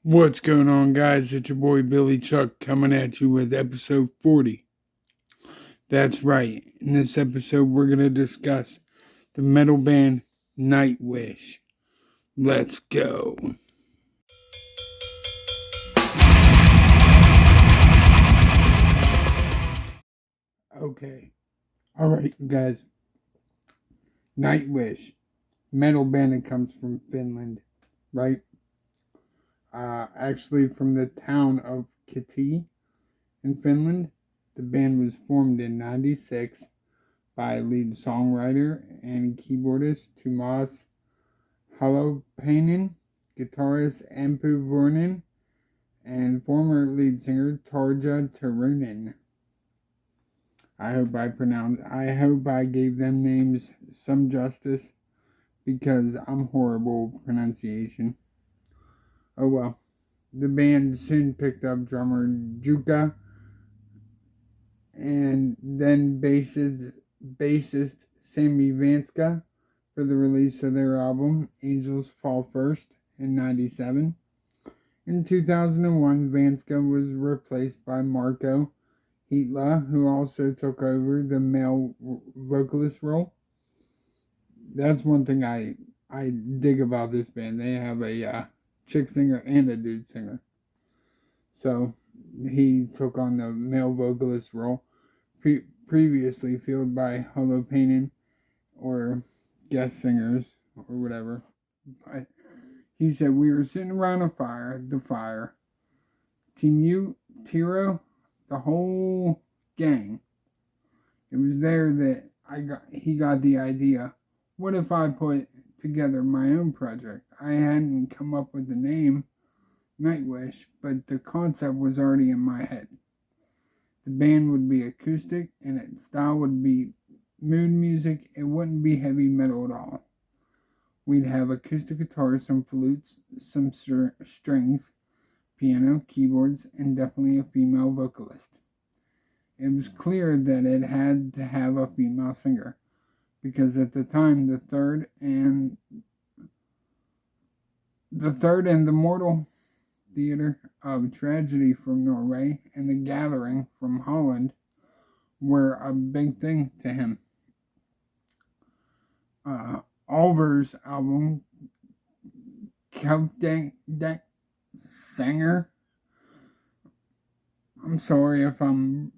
What's going on, guys? It's your boy Billy Chuck coming at you with episode 40. That's right. In this episode, we're going to discuss the metal band NIGHTWISH. Let's go. Okay. Alright, guys. NIGHTWISH. Metal band that comes from Finland, right? Actually, from the town of Kiti in Finland. The band was formed in 96 by lead songwriter and keyboardist Tuomas Halopainen, guitarist Empu Vuorinen, and former lead singer Tarja Turunen. I hope I gave them names some justice because I'm horrible with pronunciation. Oh well. The band soon picked up drummer Jukka and then bassist Sami Vanska for the release of their album Angels Fall First in 97. In 2001, Vanska was replaced by Marco Hitla, who also took over the male vocalist role. That's one thing I dig about this band. They have a chick singer and a dude singer. So he took on the male vocalist role, previously filled by Holopainen or guest singers or whatever. But he said, "We were sitting around the fire. Team Tiro, the whole gang. It was there that he got the idea. What if I put together my own project? I hadn't come up with the name NIGHTWISH, but the concept was already in my head. The band would be acoustic and its style would be mood music. It wouldn't be heavy metal at all. We'd have acoustic guitars, some flutes, some strings, piano, keyboards, and definitely a female vocalist. It was clear that it had to have a female singer, because at the time the third and the Mortal Theatre of Tragedy from Norway and The Gathering from Holland were a big thing to him. Oliver's album, Kjelldeck Sanger. I'm sorry if I'm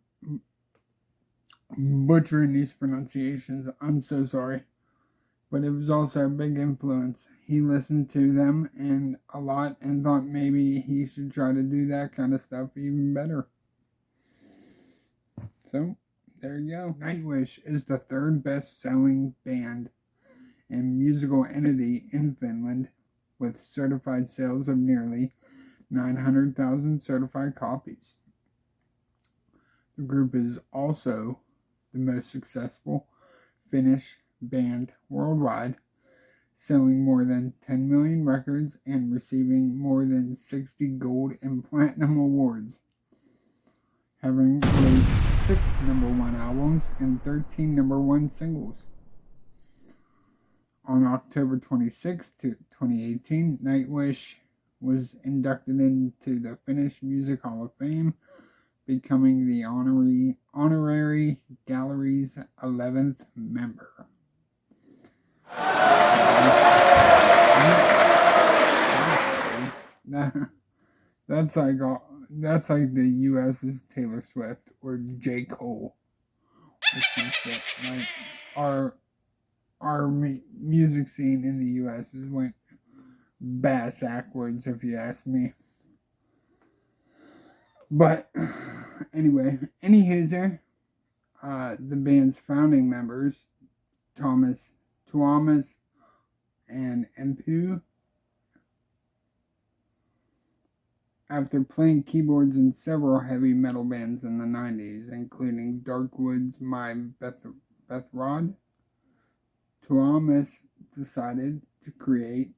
butchering these pronunciations. I'm so sorry. But it was also a big influence. He listened to them and a lot and thought maybe he should try to do that kind of stuff even better. So, there you go. NIGHTWISH is the third best selling band and musical entity in Finland, with certified sales of nearly 900,000 certified copies. The group is also the most successful Finnish band worldwide, selling more than 10 million records and receiving more than 60 gold and platinum awards, having released 6 number one albums and 13 number one singles. On October 26, 2018, NIGHTWISH was inducted into the Finnish Music Hall of Fame, becoming the honorary gallery's 11th member. That's like the U.S.'s Taylor Swift or J. Cole. Like our music scene in the U.S. went bass backwards, if you ask me. But anyway, the band's founding members, Tuomas and Empu, after playing keyboards in several heavy metal bands in the 90s, including Darkwood's My Bethrod, Tuomas decided to create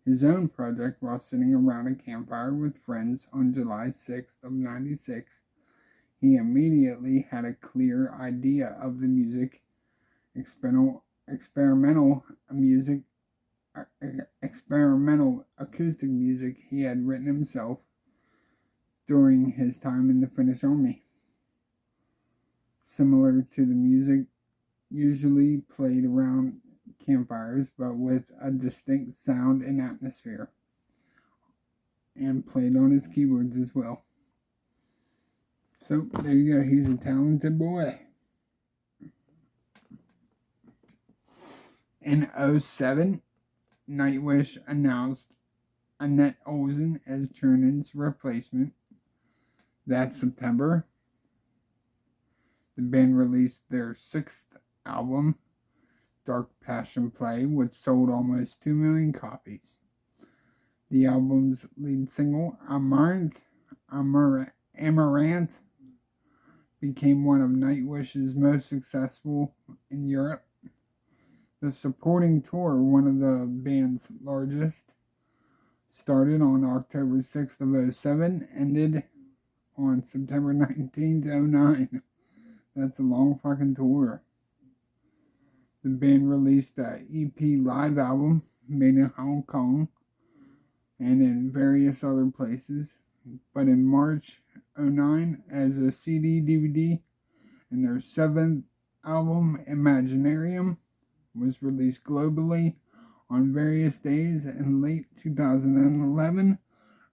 his own project while sitting around a campfire with friends on July 6th of 96. He immediately had a clear idea of the experimental music experimental acoustic music he had written himself during his time in the Finnish army, similar to the music usually played around campfires, but with a distinct sound and atmosphere, and played on his keyboards as well. So there you go, he's a talented boy. In 2007, Nightwish announced Annette Olsen as Chernon's replacement. That September, the band released their 6th album, Dark Passion Play, which sold almost 2 million copies. The album's lead single, Amaranth, became one of Nightwish's most successful in Europe. The supporting tour, one of the band's largest, started on October 6th of 2007, ended on September 19th, 2009. That's a long fucking tour. The band released an EP live album made in Hong Kong and in various other places. But in March 2009, as a CD DVD, and their 7th album, Imaginarium, was released globally on various days in late 2011,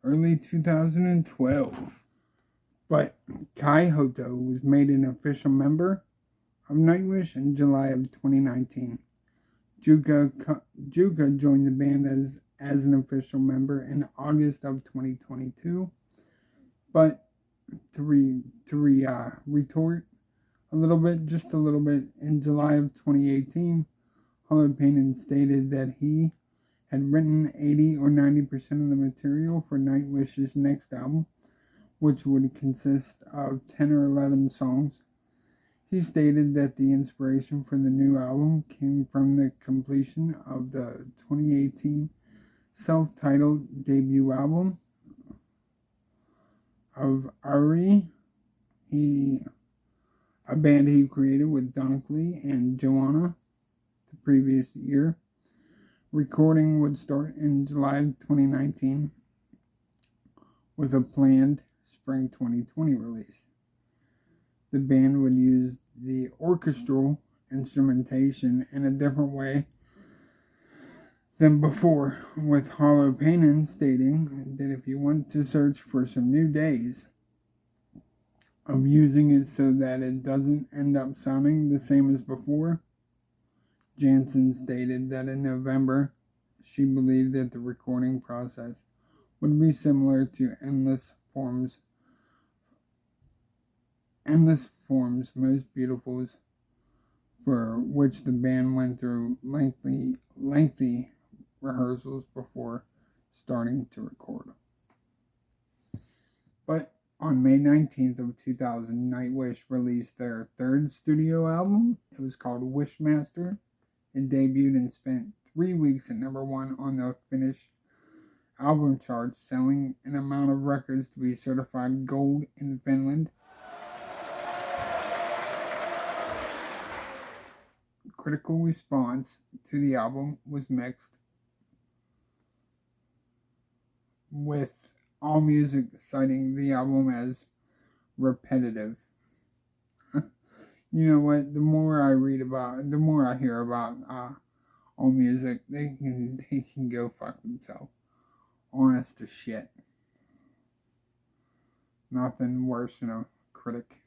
early 2012. But Kai Hoto was made an official member of Nightwish in July of 2019. Juka joined the band as an official member in August of 2022. But to retort just a little bit, in July of 2018, Holopainen stated that he had written 80 or 90% of the material for Nightwish's next album, which would consist of 10 or 11 songs. He stated that the inspiration for the new album came from the completion of the 2018 self-titled debut album of Ari, a band he created with Dunkley and Joanna the previous year. Recording would start in July of 2019 with a planned spring 2020 release. The band would use the orchestral instrumentation in a different way than before, with Holopainen stating that if you want to search for some new days of using it so that it doesn't end up sounding the same as before. Jansen stated that in November, she believed that the recording process would be similar to Endless Forms, Most Beautifuls, for which the band went through lengthy rehearsals before starting to record. But on May 19th of 2000, Nightwish released their 3rd studio album. It was called Wishmaster. It debuted and spent 3 weeks at number 1 on the Finnish album charts, selling an amount of records to be certified gold in Finland. Critical response to the album was mixed, with AllMusic citing the album as repetitive. You know what? The more I hear about AllMusic, they can go fuck themselves. Honest to shit. Nothing worse than a critic.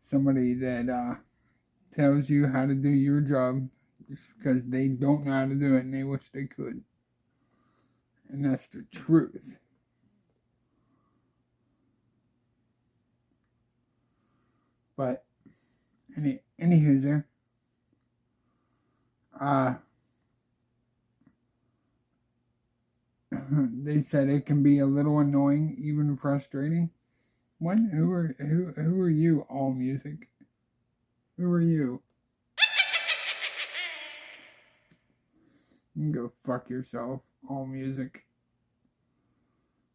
Somebody that tells you how to do your job just because they don't know how to do it and they wish they could. And that's the truth. But anywho's there. They said it can be a little annoying, even frustrating. What? Who are you, AllMusic? Who are you? You can go fuck yourself, AllMusic.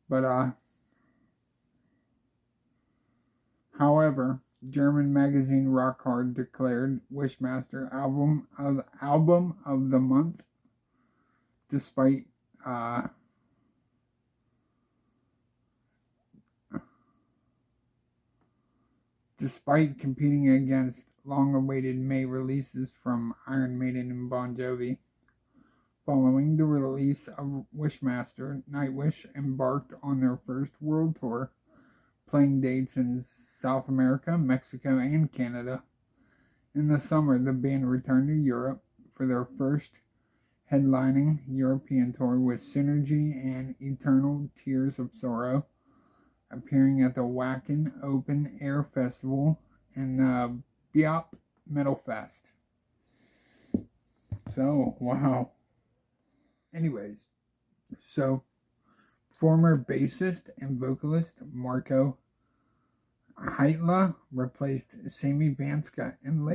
But however, German magazine Rock Hard declared Wishmaster album of the month despite competing against long-awaited May releases from Iron Maiden and Bon Jovi. Following the release of Wishmaster, Nightwish embarked on their first world tour, playing dates in South America, Mexico, and Canada. In the summer, the band returned to Europe for their first headlining European tour with Synergy and Eternal Tears of Sorrow, appearing at the Wacken Open Air Festival and the Biop Metal Fest. So, wow. Anyways, so former bassist and vocalist Marco Heitla replaced Sammy Vanska in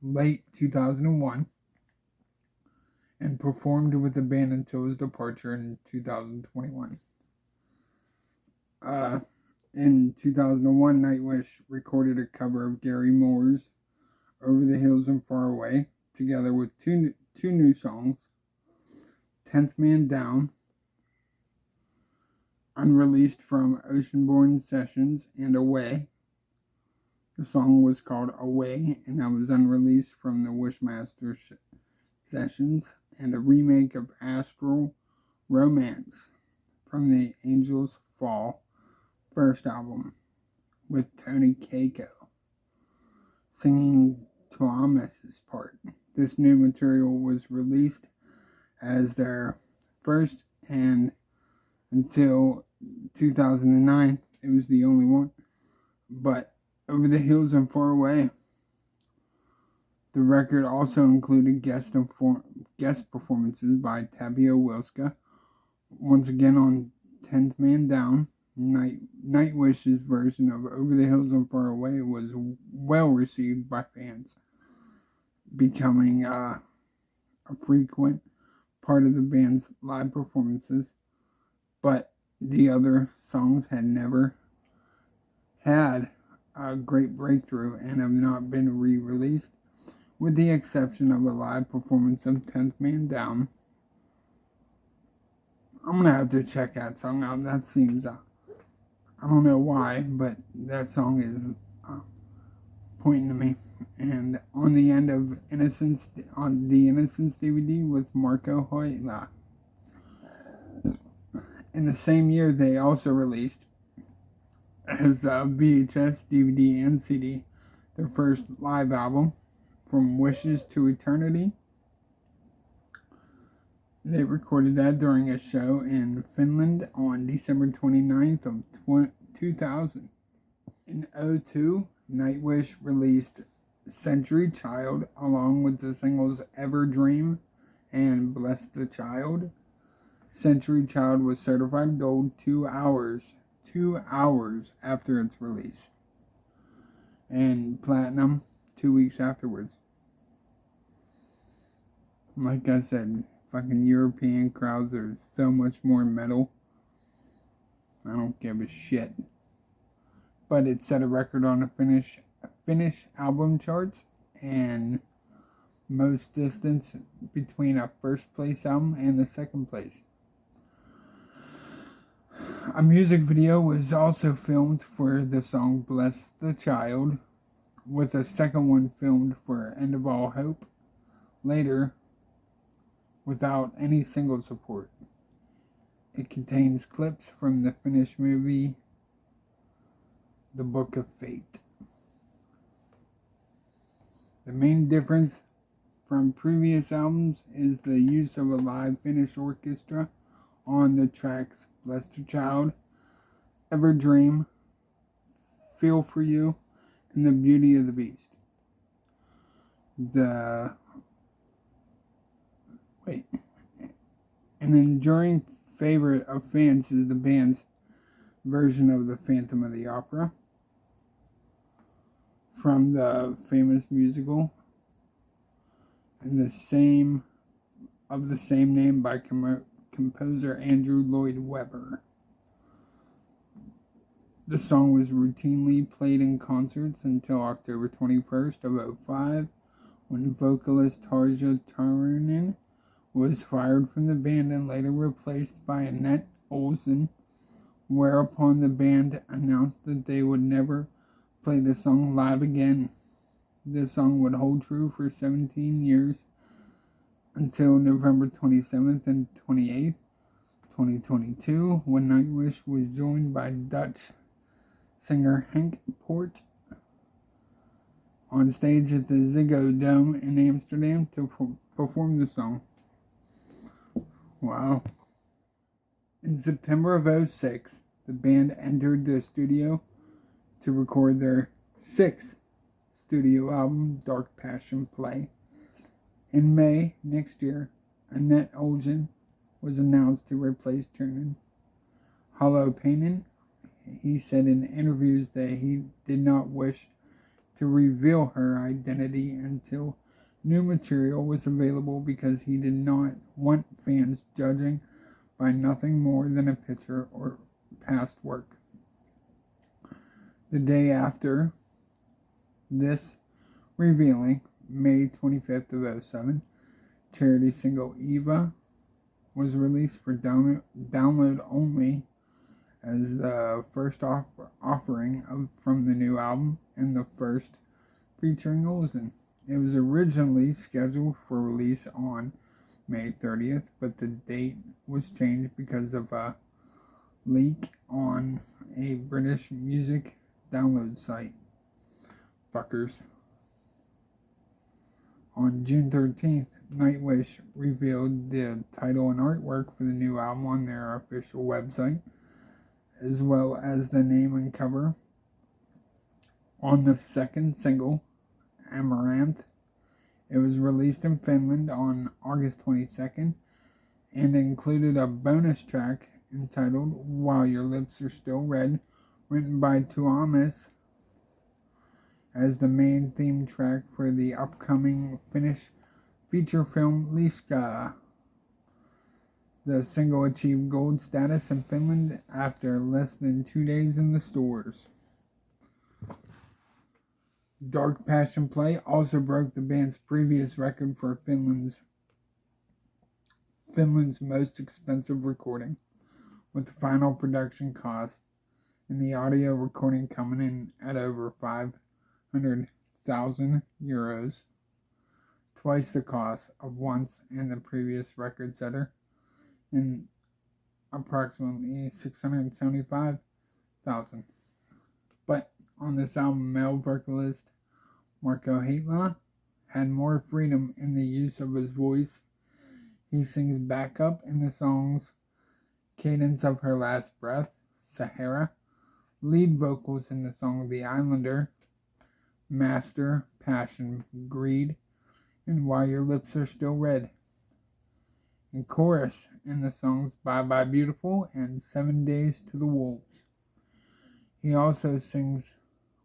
late 2001 and performed with the band until his departure in 2021. In 2001, Nightwish recorded a cover of Gary Moore's Over the Hills and Far Away, together with two new songs, 10th Man Down, unreleased from Oceanborn Sessions, and Away. The song was called Away, and that was unreleased from the Wishmaster Sessions, and a remake of Astral Romance from the Angels Fall first album, with Tony Keiko singing Thomas's part. This new material was released as their first, and until 2009 it was the only one. But Over the Hills and Far Away, the record also included guest performances by Tabio Wilska, once again on 10th Man Down. Nightwish's version of Over the Hills and Far Away was well received by fans, becoming a frequent part of the band's live performances, but the other songs had never had a great breakthrough and have not been re-released, with the exception of a live performance of 10th Man Down. I'm going to have to check that song out. That seems, I don't know why, but that song is pointing to me. And on the end of Innocence, on the Innocence DVD with Marco Heitla. In the same year, they also released as VHS, DVD, and CD their first live album, From Wishes to Eternity. They recorded that during a show in Finland on December 29th of 2000. In 2002, Nightwish released Century Child along with the singles Ever Dream and Bless the Child. Century Child was certified gold 2 hours after its release, and platinum 2 weeks afterwards. Like I said, fucking European crowds are so much more metal. I don't give a shit. But it set a record on the Finnish album charts and most distance between a first place album and the second place. A music video was also filmed for the song Bless the Child, with a second one filmed for End of All Hope later without any single support. It contains clips from the Finnish movie The Book of Fate. The main difference from previous albums is the use of a live Finnish orchestra on the tracks Bless the Child, Ever Dream, Feel For You, and The Beauty of the Beast. An enduring favorite of fans is the band's version of the Phantom of the Opera from the famous musical, and the same name by composer Andrew Lloyd Webber. The song was routinely played in concerts until October 21st of 2005, when vocalist Tarja Turunen was fired from the band and later replaced by Annette Olson, whereupon the band announced that they would never play the song live again. This song would hold true for 17 years until November 27th and 28th, 2022, when Nightwish was joined by Dutch singer Henk Poort on stage at the Ziggo Dome in Amsterdam to perform the song. Wow. In September of 2006, the band entered the studio to record their sixth studio album, Dark Passion Play. In May next year, Annette Olson was announced to replace Tiernan. Holopainen, he said in interviews that he did not wish to reveal her identity until new material was available because he did not want fans judging by nothing more than a picture or past work. The day after this revealing, May 25th of 2007, charity single Eva was released for download only as the first offering from the new album and the first featuring Olsen. It was originally scheduled for release on May 30th, but the date was changed because of a leak on a British music download site. Fuckers. On June 13th, Nightwish revealed the title and artwork for the new album on their official website, as well as the name and cover. On the second single, Amaranth, it was released in Finland on August 22nd and included a bonus track entitled While Your Lips Are Still Red, written by Tuomas, as the main theme track for the upcoming Finnish feature film Liska. The single achieved gold status in Finland after less than 2 days in the stores. Dark Passion Play also broke the band's previous record for Finland's most expensive recording, with the final production cost and the audio recording coming in at over 500,000 euros, twice the cost of Once and the previous record setter, and approximately 675,000. But on this album, male vocalist Marco Heitla had more freedom in the use of his voice. He sings backup in the songs Cadence of Her Last Breath, Sahara, lead vocals in the song The Islander, Master, Passion, Greed, and While Your Lips Are Still Red, and chorus in the songs Bye Bye Beautiful and 7 Days to the Wolves. He also sings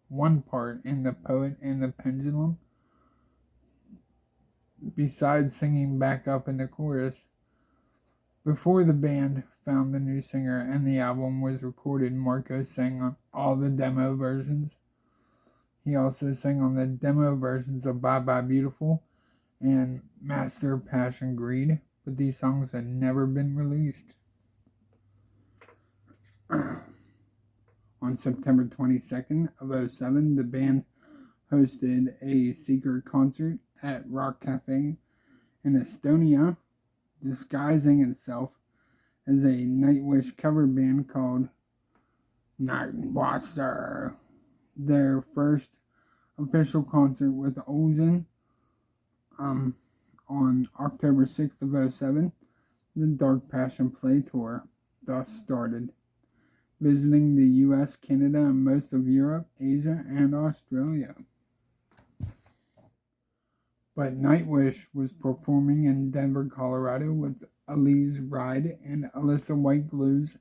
one part in The Poet and the Pendulum, besides singing backup in the chorus. Before the band found the new singer and the album was recorded, Marco sang on all the demo versions. He also sang on the demo versions of Bye Bye Beautiful and Master, Passion, Greed, but these songs had never been released. On September 22nd of 2007, the band hosted a secret concert at Rock Cafe in Estonia, disguising itself as a Nightwish cover band called NIGHTWISH. Their first official concert with Olsen on October 6th of 2007, the Dark Passion Play tour thus started, visiting the US, Canada, and most of Europe, Asia, and Australia. But Nightwish was performing in Denver, Colorado with Elise Ride and Alyssa White Blues.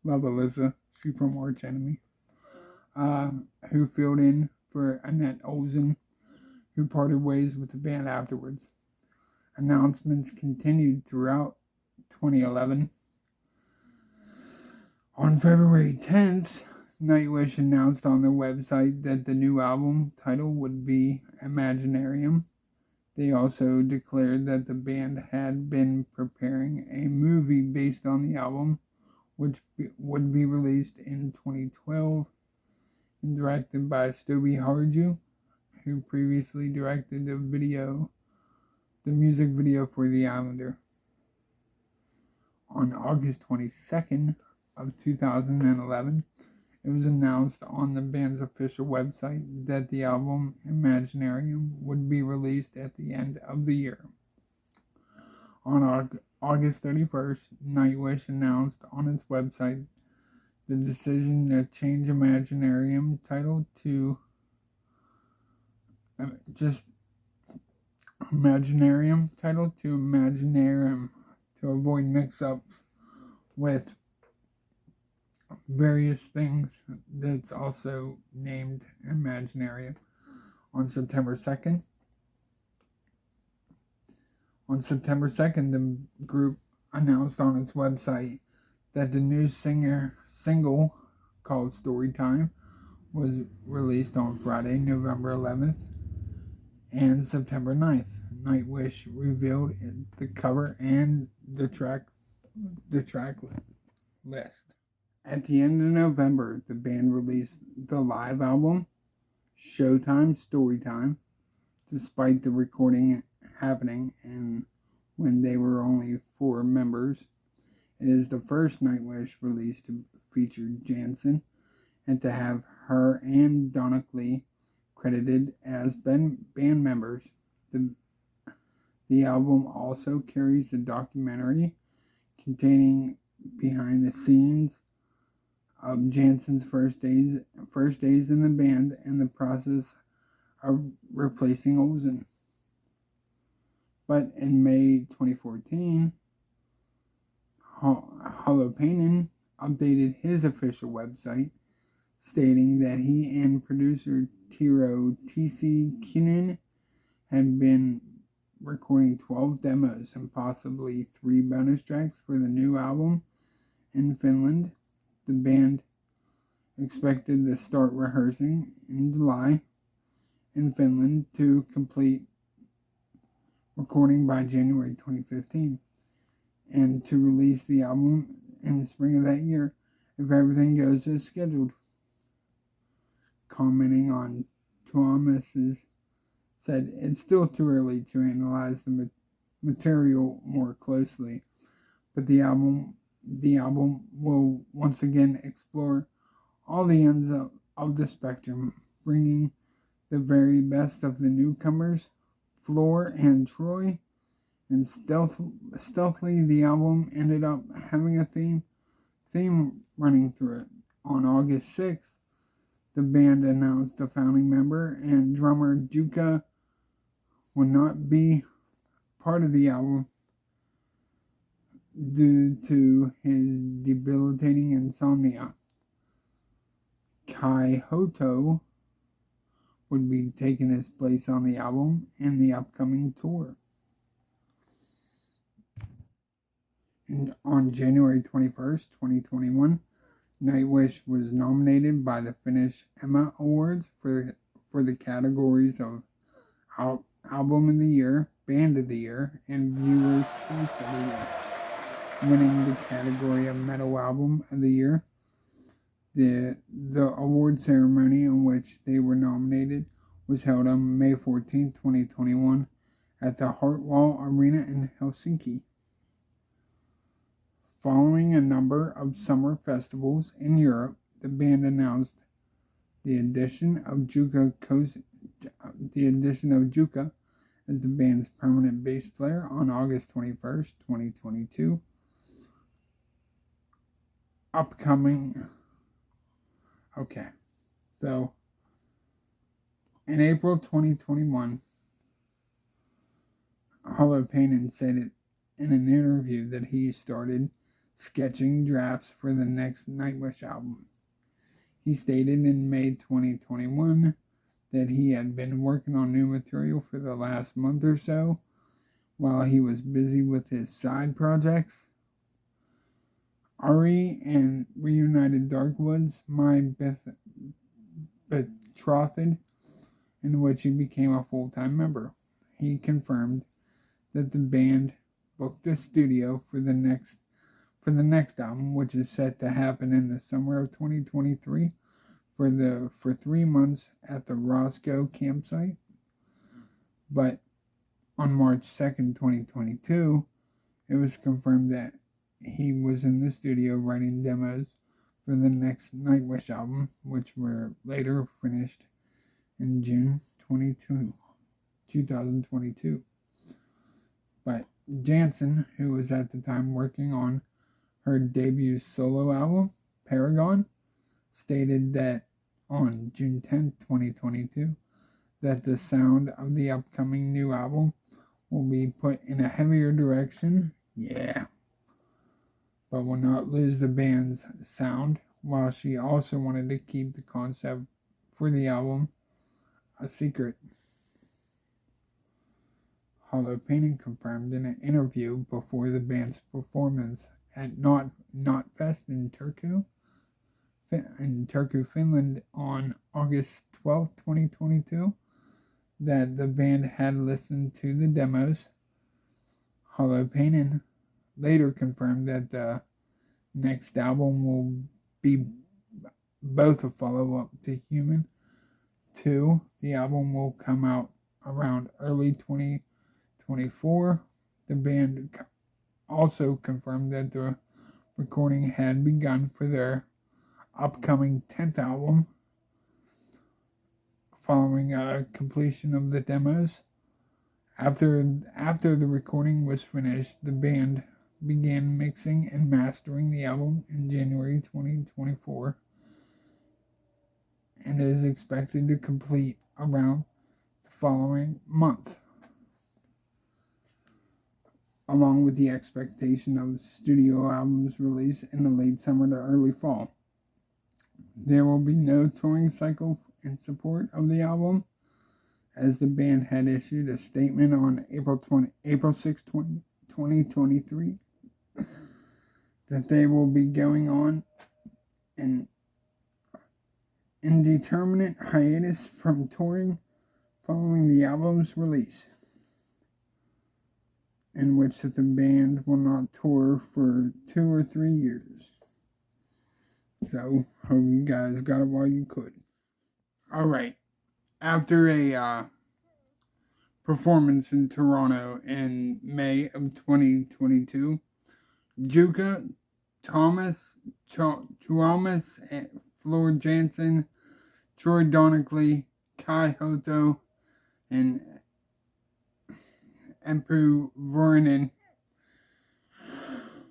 Love Alyssa, she's from Arch Enemy. Who filled in for Annette Olson, who parted ways with the band afterwards. Announcements continued throughout 2011. On February 10th, Nightwish announced on their website that the new album title would be Imaginarium. They also declared that the band had been preparing a movie based on the album, which would be released in 2012 and directed by Stoby Harju, who previously directed the music video for The Islander. On August 22nd of 2011, it was announced on the band's official website that the album Imaginarium would be released at the end of the year. On August 31st, Nightwish announced on its website the decision to change Imaginarium title to Imaginarium to avoid mix-ups with various things that's also named Imaginarium. On September 2nd, the group announced on its website that the new single called Storytime was released on Friday, November 11th and September 9th. Nightwish revealed the cover and the track list. At the end of November, the band released the live album, Showtime Storytime, despite the recording happening and when they were only 4 members. It is the first Nightwish release to feature Jansen and to have her and Donackley credited as band members. The album also carries a documentary containing behind the scenes of Jansen's first days in the band and the process of replacing Olsen. But in May 2014, Holopainen updated his official website, stating that he and producer Tiro T.C. Kinnunen had been recording 12 demos and possibly 3 bonus tracks for the new album in Finland. The band expected to start rehearsing in July in Finland to complete recording by January 2015 and to release the album in the spring of that year if everything goes as scheduled. Commenting on Thomas's said, "It's still too early to analyze the material more closely, but the album will once again explore all the ends of the spectrum, bringing the very best of the newcomers, Floor and Troy, and stealthily the album ended up having a theme running through it. On August 6th, the band announced a founding member and drummer Juka would not be part of the album due to his debilitating insomnia. Kai Hoto would be taking his place on the album and the upcoming tour. And on January 21st, 2021, Nightwish was nominated by the Finnish Emma Awards for the categories of Album of the Year, Band of the Year, and Viewer's Choice of the Year, winning the category of Metal Album of the Year. The award ceremony in which they were nominated was held on May 14, 2021 at the Hartwall Arena in Helsinki. Following a number of summer festivals in Europe, the band announced the addition of Juka as the band's permanent bass player on August 21st, 2022. So in April 2021, Holopainen said it in an interview that he started sketching drafts for the next Nightwish album. He stated in May 2021 that he had been working on new material for the last month or so while he was busy with his side projects. Ari and Reunited Darkwoods, My Betrothed, in which he became a full-time member. he confirmed that the band booked a studio for the next album, which is set to happen in the summer of 2023, for 3 months at the Roscoe campsite. But on March 2nd, 2022, it was confirmed that he was in the studio writing demos for the next NIGHTWISH album, which were later finished in June 2022. But Jansen, who was at the time working on her debut solo album, Paragon, stated that on June 10th, 2022, that the sound of the upcoming new album will be put in a heavier direction, but will not lose the band's sound, while she also wanted to keep the concept for the album a secret. Hollow Painting confirmed in an interview before the band's performance at NotFest in Turku, Finland on August 12, 2022, that the band had listened to the demos. Hollow Painting later confirmed that the next album will be both a follow-up to Human 2. The album will come out around early 2024. The band also confirmed that the recording had begun for their upcoming 10th album. Following completion of the demos, after the recording was finished, the band began mixing and mastering the album in January 2024, and is expected to complete around the following month, along with the expectation of the studio album's release in the late summer to early fall. There will be no touring cycle in support of the album, as the band had issued a statement on April 6, 2023, that they will be going on an indeterminate hiatus from touring following the album's release, in which the band will not tour for 2 or 3 years. So, hope you guys got it while you could. Alright, after a performance in Toronto in May of 2022, Juka, Thomas, Floor Jansen, Troy Donockley, Kai Hoto, and Empu Vorinen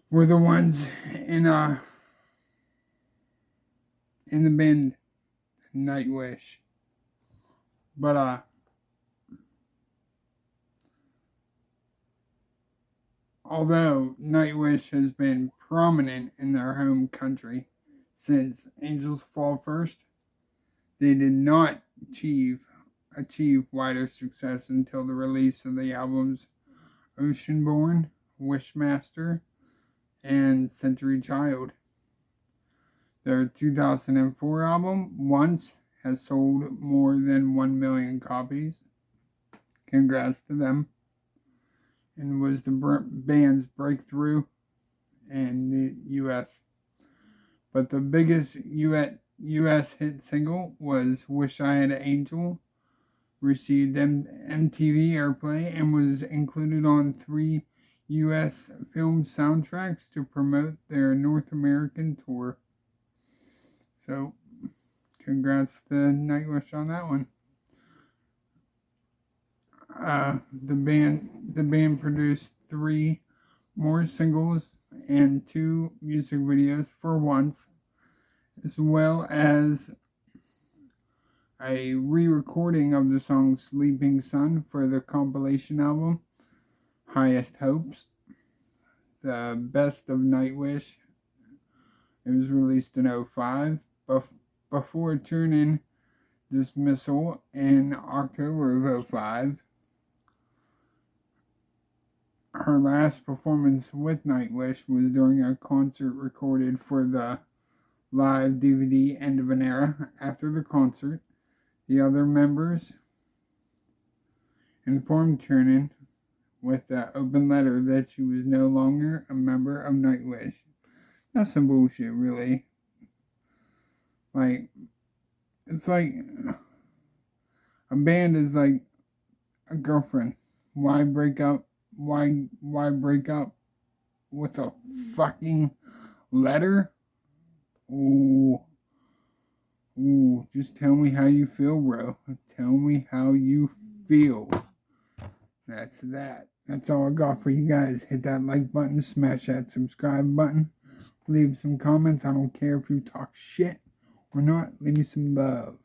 were the ones in the band NIGHTWISH. But although NIGHTWISH has been prominent in their home country since Angels Fall First, they did not achieve wider success until the release of the albums Oceanborn, Wishmaster, and Century Child. Their 2004 album, Once, has sold more than 1 million copies. Congrats to them. And was the band's breakthrough in the U.S. But the biggest U.S. hit single was Wish I Had an Angel, received MTV airplay, and was included on 3 U.S. film soundtracks to promote their North American tour. So, congrats to NIGHTWISH on that one. The band produced 3 more singles and 2 music videos for Once, as well as a re-recording of the song Sleeping Sun for the compilation album Highest Hopes. The Best of NIGHTWISH. It was released in 2005 before turning dismissal in October of 2005. Her last performance with NIGHTWISH was during a concert recorded for the live DVD End of an Era. After the concert, the other members informed Chernin with an open letter that she was no longer a member of NIGHTWISH. That's some bullshit, really. Like, it's like a band is like a girlfriend. Why break up? Why break up with a fucking letter? Ooh, just tell me how you feel, bro. Tell me how you feel. That's that. That's all I got for you guys. Hit that like button, smash that subscribe button, leave some comments. I don't care if you talk shit or not. Leave me some love.